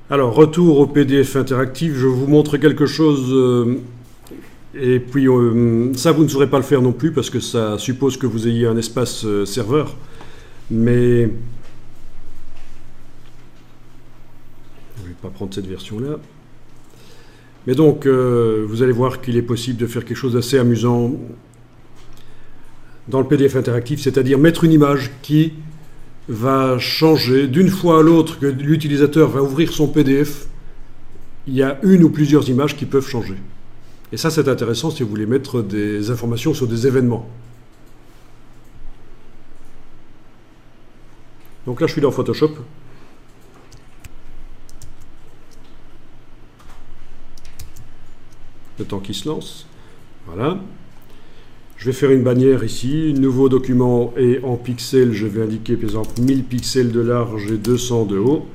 Alors, retour au PDF interactif, je vous montre quelque chose, et puis ça, vous ne saurez pas le faire non plus, parce que ça suppose que vous ayez un espace serveur, mais je ne vais pas prendre cette version-là. Mais donc, vous allez voir qu'il est possible de faire quelque chose d'assez amusant dans le PDF interactif, c'est-à-dire mettre une image qui va changer d'une fois à l'autre que l'utilisateur va ouvrir son PDF. Il y a une ou plusieurs images qui peuvent changer. Et ça, c'est intéressant si vous voulez mettre des informations sur des événements. Donc là, je suis dans Photoshop. Le temps qui se lance. Voilà. Je vais faire une bannière ici, nouveau document, et en pixels, je vais indiquer par exemple 1000 pixels de large et 200 de haut.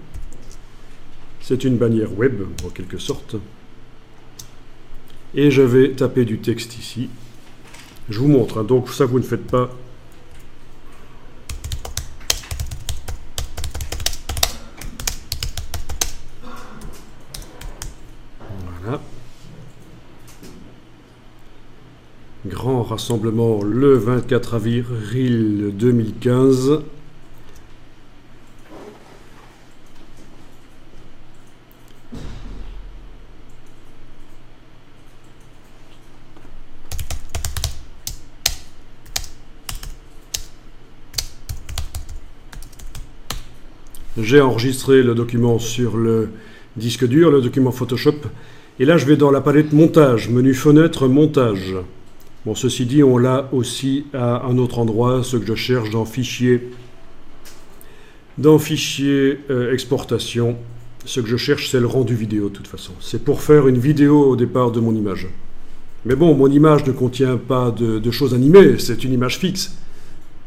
C'est une bannière web, en quelque sorte. Et je vais taper du texte ici. Je vous montre, hein, donc ça vous ne faites pas. Voilà. Grand rassemblement le 24 avril 2015. J'ai enregistré le document sur le disque dur, le document Photoshop. Et là, je vais dans la palette Montage, menu Fenêtre, Montage. Bon, ceci dit, on l'a aussi à un autre endroit, ce que je cherche dans Fichier. Dans Fichier Exportation, ce que je cherche, c'est le rendu vidéo, de toute façon. C'est pour faire une vidéo au départ de mon image. Mais bon, mon image ne contient pas de choses animées, c'est une image fixe.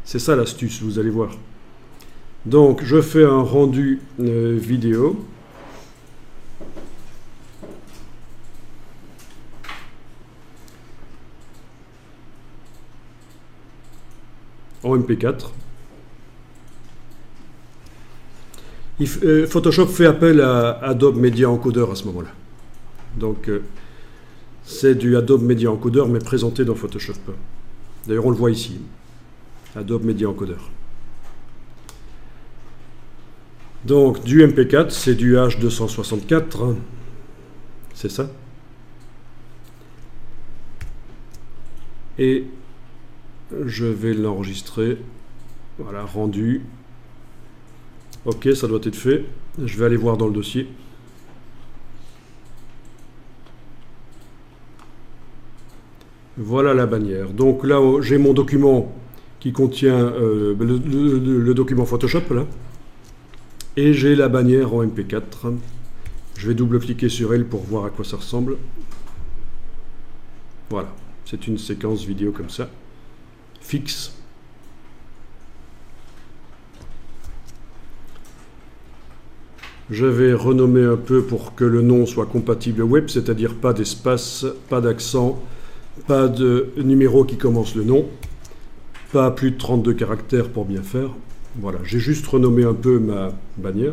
C'est ça l'astuce, vous allez voir. Donc, je fais un rendu vidéo. En MP4. Photoshop fait appel à Adobe Media Encoder à ce moment-là. Donc, c'est du Adobe Media Encoder, mais présenté dans Photoshop. D'ailleurs, on le voit ici. Adobe Media Encoder. Donc, du MP4, c'est du H264. C'est ça. Et je vais l'enregistrer. Voilà, rendu. Ok, ça doit être fait. Je vais aller voir dans le dossier. Voilà la bannière. Donc là, j'ai mon document qui contient le document Photoshop, là. Et j'ai la bannière en MP4. Je vais double-cliquer sur elle pour voir à quoi ça ressemble. Voilà, c'est une séquence vidéo comme ça. Fixe. Je vais renommer un peu pour que le nom soit compatible web, c'est-à-dire pas d'espace, pas d'accent, pas de numéro qui commence le nom, pas plus de 32 caractères pour bien faire. Voilà, j'ai juste renommé un peu ma bannière.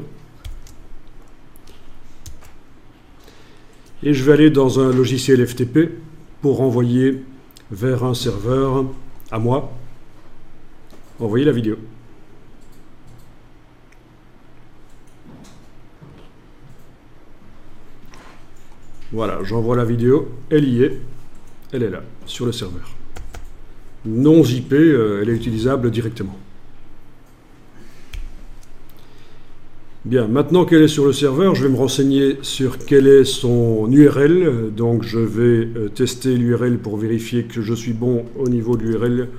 Et je vais aller dans un logiciel FTP pour envoyer vers un serveur à moi, envoyer la vidéo. Voilà, j'envoie la vidéo, elle y est, elle est là, sur le serveur. Non IP, elle est utilisable directement. Bien, maintenant qu'elle est sur le serveur, je vais me renseigner sur quel est son URL. Donc je vais tester l'URL pour vérifier que je suis bon au niveau de l'URL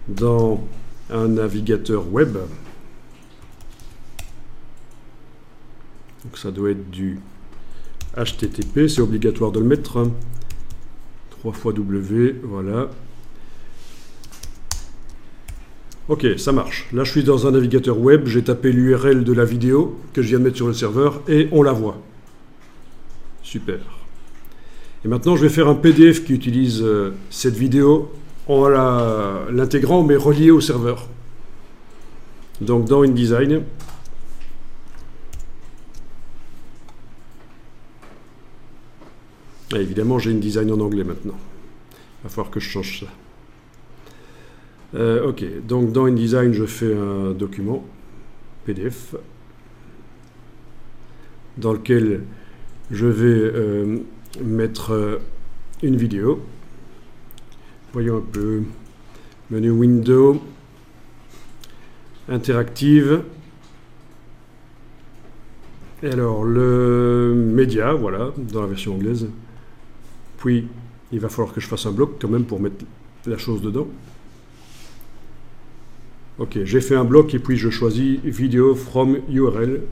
dans un navigateur web. Donc ça doit être du HTTP, c'est obligatoire de le mettre. 3 fois W, voilà. Ok, ça marche. Là, je suis dans un navigateur web, j'ai tapé l'URL de la vidéo que je viens de mettre sur le serveur et on la voit. Super. Et maintenant, je vais faire un PDF qui utilise cette vidéo en l'intégrant, mais relié au serveur. Donc, dans InDesign, Et évidemment, j'ai InDesign en anglais maintenant. Il va falloir que je change ça. Ok, donc dans InDesign, je fais un document PDF dans lequel je vais mettre une vidéo. Voyons un peu. Menu Window, interactive. Et alors, le média, voilà, dans la version anglaise. Puis, il va falloir que je fasse un bloc quand même pour mettre la chose dedans. Ok, j'ai fait un bloc et puis je choisis Video from URL.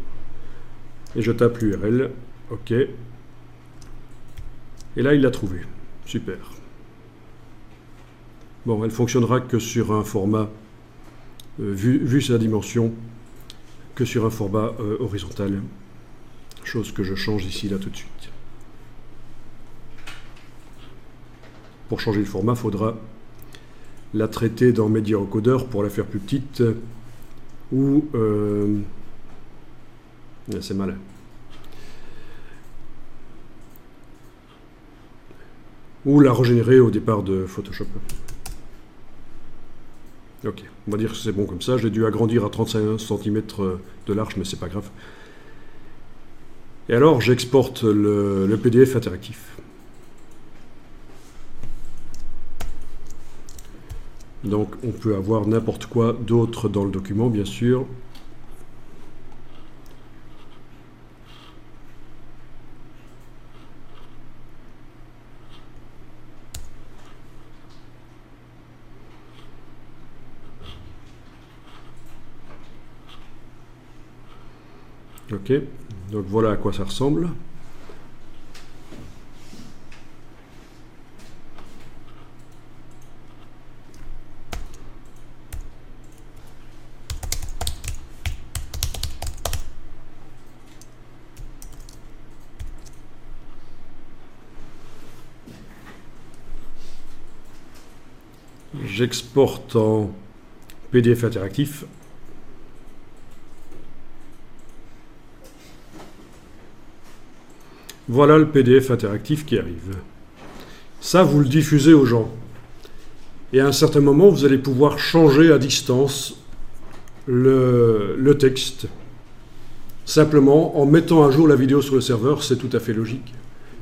Et je tape l'URL. Ok. Et là, il l'a trouvé. Super. Bon, elle fonctionnera que sur un format, vu sa dimension, que sur un format horizontal. Chose que je change ici, là, tout de suite. Pour changer le format, il faudra la traiter dans Media Encoder pour la faire plus petite, ou... c'est malin. Ou la régénérer au départ de Photoshop. Ok, on va dire que c'est bon comme ça. J'ai dû agrandir à 35 cm de large, mais c'est pas grave. Et alors, j'exporte le PDF interactif. Donc, on peut avoir n'importe quoi d'autre dans le document, bien sûr. Ok, donc voilà à quoi ça ressemble. J'exporte en PDF interactif. Voilà le PDF interactif qui arrive. Ça, vous le diffusez aux gens. Et à un certain moment, vous allez pouvoir changer à distance le texte. Simplement, en mettant à jour la vidéo sur le serveur, c'est tout à fait logique.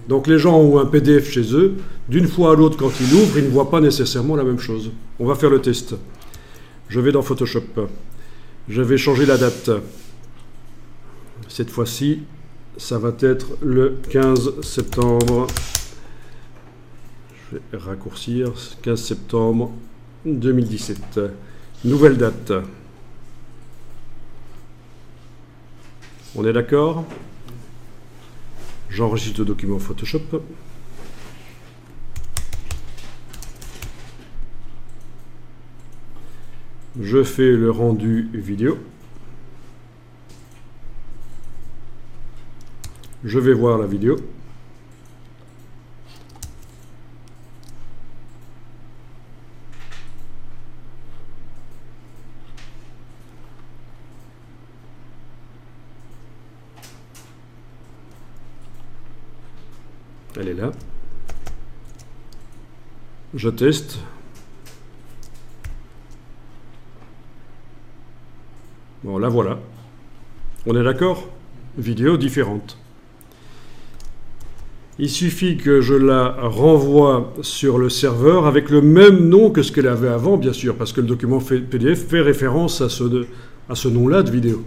Donc les gens ont un PDF chez eux, d'une fois à l'autre, quand ils l'ouvrent, ils ne voient pas nécessairement la même chose. On va faire le test. Je vais dans Photoshop. Je vais changer la date. Cette fois-ci, ça va être le 15 septembre. Je vais raccourcir. 15 septembre 2017. Nouvelle date. On est d'accord ? J'enregistre le document Photoshop. Je fais le rendu vidéo. Je vais voir la vidéo. Elle est là. Je teste. Bon, la voilà. On est d'accord? Vidéo différente. Il suffit que je la renvoie sur le serveur avec le même nom que ce qu'elle avait avant, bien sûr, parce que le document PDF fait référence à ce nom-là de vidéo.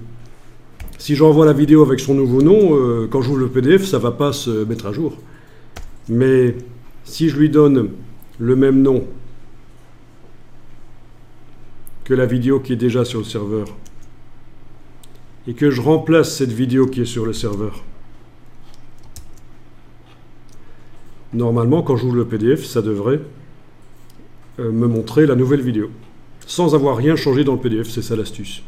Si j'envoie la vidéo avec son nouveau nom, quand j'ouvre le PDF, ça ne va pas se mettre à jour. Mais si je lui donne le même nom que la vidéo qui est déjà sur le serveur, et que je remplace cette vidéo qui est sur le serveur, normalement, quand j'ouvre le PDF, ça devrait me montrer la nouvelle vidéo, sans avoir rien changé dans le PDF, c'est ça l'astuce.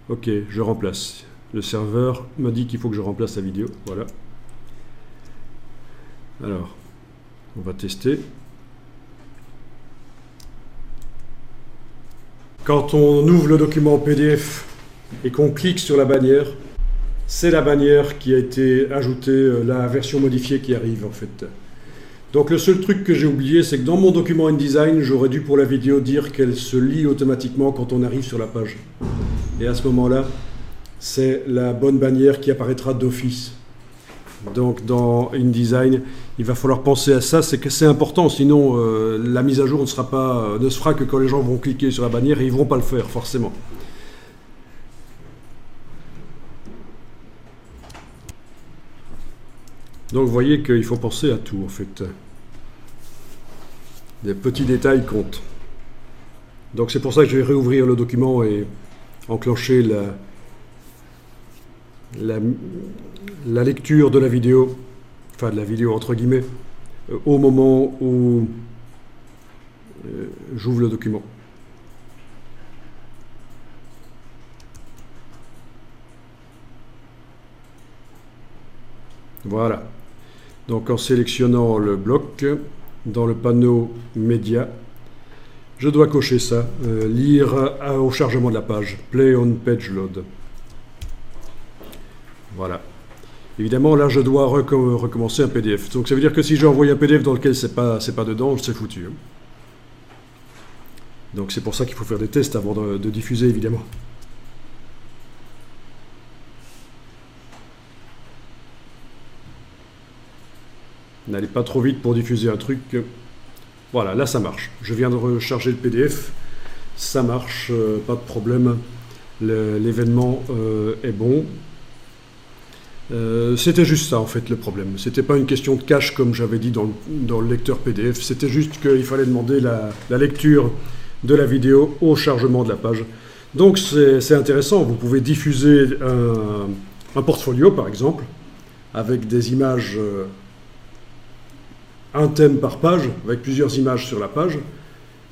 Ok, je remplace. Le serveur me dit qu'il faut que je remplace la vidéo, voilà. Alors, on va tester. Quand on ouvre le document PDF et qu'on clique sur la bannière, c'est la bannière qui a été ajoutée, la version modifiée qui arrive en fait. Donc le seul truc que j'ai oublié, c'est que dans mon document InDesign, j'aurais dû pour la vidéo dire qu'elle se lit automatiquement quand on arrive sur la page. Et à ce moment-là, c'est la bonne bannière qui apparaîtra d'office. Donc dans InDesign, il va falloir penser à ça, c'est que c'est important, sinon la mise à jour ne se fera que quand les gens vont cliquer sur la bannière et ils ne vont pas le faire forcément. Donc vous voyez qu'il faut penser à tout en fait. Les petits détails comptent. Donc c'est pour ça que je vais réouvrir le document et enclencher la lecture de la vidéo, enfin de la vidéo entre guillemets, au moment où j'ouvre le document. Voilà. Donc en sélectionnant le bloc, dans le panneau média, je dois cocher ça, lire au chargement de la page, play on page load. Voilà. Évidemment, là, je dois recommencer un PDF. Donc ça veut dire que si j'ai envoyé un PDF dans lequel c'est pas dedans, c'est foutu. Donc c'est pour ça qu'il faut faire des tests avant de diffuser, évidemment. N'allez pas trop vite pour diffuser un truc. Voilà, là ça marche. Je viens de recharger le PDF. Ça marche, pas de problème. L'événement est bon. C'était juste ça en fait le problème. C'était pas une question de cache comme j'avais dit dans le lecteur PDF. C'était juste qu'il fallait demander la lecture de la vidéo au chargement de la page. Donc c'est intéressant. Vous pouvez diffuser un portfolio par exemple avec des images... un thème par page, avec plusieurs images sur la page,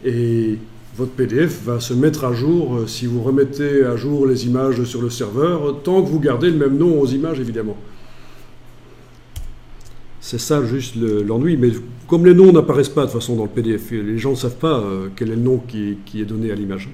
et votre PDF va se mettre à jour si vous remettez à jour les images sur le serveur, tant que vous gardez le même nom aux images, évidemment. C'est ça juste l'ennui, mais comme les noms n'apparaissent pas de toute façon dans le PDF, les gens ne savent pas quel est le nom qui est donné à l'image.